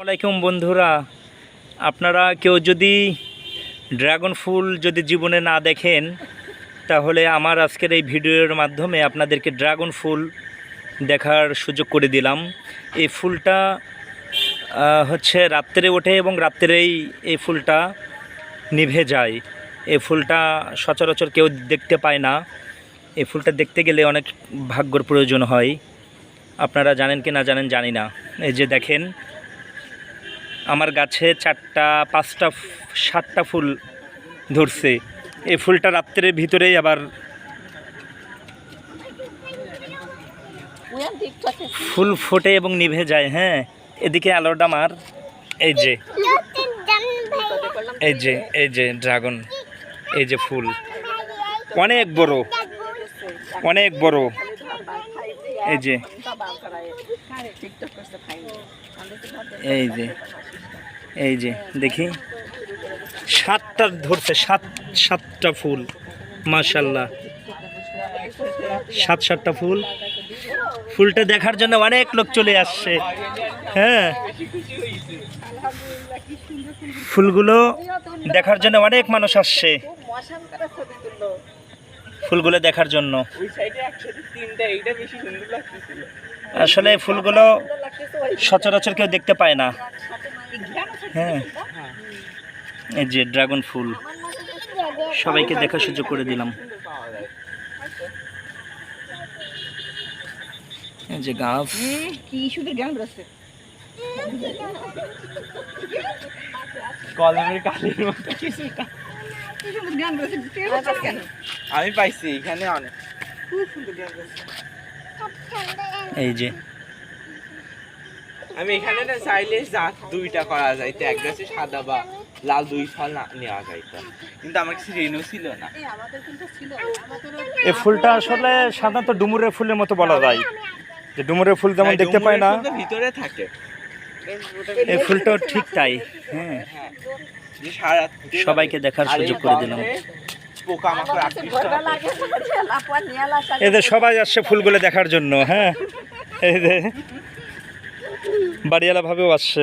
আসসালামাইকুম বন্ধুরা, আপনারা কেউ যদি ড্রাগন ফুল যদি জীবনে না দেখেন, তাহলে আমার আজকের এই ভিডিওর মাধ্যমে আপনাদেরকে ড্রাগন ফুল দেখার সুযোগ করে দিলাম। এই ফুলটা হচ্ছে রাত্রে ওঠে এবং রাত্রেই এই ফুলটা নিভে যায়। এই ফুলটা সচরাচর কেউ দেখতে পায় না। এই ফুলটা দেখতে গেলে অনেক ভাগ্যর প্রয়োজন হয়। আপনারা জানেন কি না জানেন জানি না। এই যে দেখেন, আমার গাছে 4টা 5টা 7টা ফুল ধরছে। এই ফুলটা রাত্রের ভিতরেই আবার ফুল ফোটে এবং নিভে যায়। হ্যাঁ, এদিকে আলোটা আমার, এই যে এই যে এই যে ড্রাগন, এই যে ফুল অনেক বড় অনেক বড়। এই যে এই যে এই যে দেখি 7টা ধরছে, 7টা ফুল, মাশাআল্লাহ 7টা ফুল। ফুলটা দেখার জন্য অনেক লোক চলে আসছে। হ্যাঁ, ফুলগুলো দেখার জন্য অনেক মানুষ আসছে, ফুলগুলো দেখার জন্য। আসলে ফুলগুলো সচরাচর কেউ দেখতে পায় না। হ্যাঁ, এই যে ড্রাগন ফুল সবাইকে দেখার সুযোগ করে দিলাম। এই যে গাছ, কি সুন্দর গান রয়েছে, কলমের কালির মতো কিছুটা কি সুন্দর গান রয়েছে। কেন আমি পাইছি এখানে অনেক খুব সুন্দর গান রয়েছে। এই যে আমি এখানে না চাইলে জাত 2টা করা যাইতে, এক গাছে সাদা বা লাল 2 ফল নেওয়া যাইতো, কিন্তু আমার কাছে রেনু ছিল না। আমাদের কিন্তু ছিল, এই ফুলটা আসলে সাধারণত ডুমুরের ফুলের মতো বলা যায়, যে ডুমুরের ফুল যেমন দেখতে পায় না, ভিতরে থাকে এই ফুলটাও ঠিক তাই। হ্যাঁ, যে সারা সবাইকে দেখার সুযোগ করে দিলাম। পোকামাকড় আকৃষ্ট এদের সবাই আসছে ফুলগুলো দেখার জন্য। হ্যাঁ, এই যে বাড়িওয়ালা ভাবেও আসছে।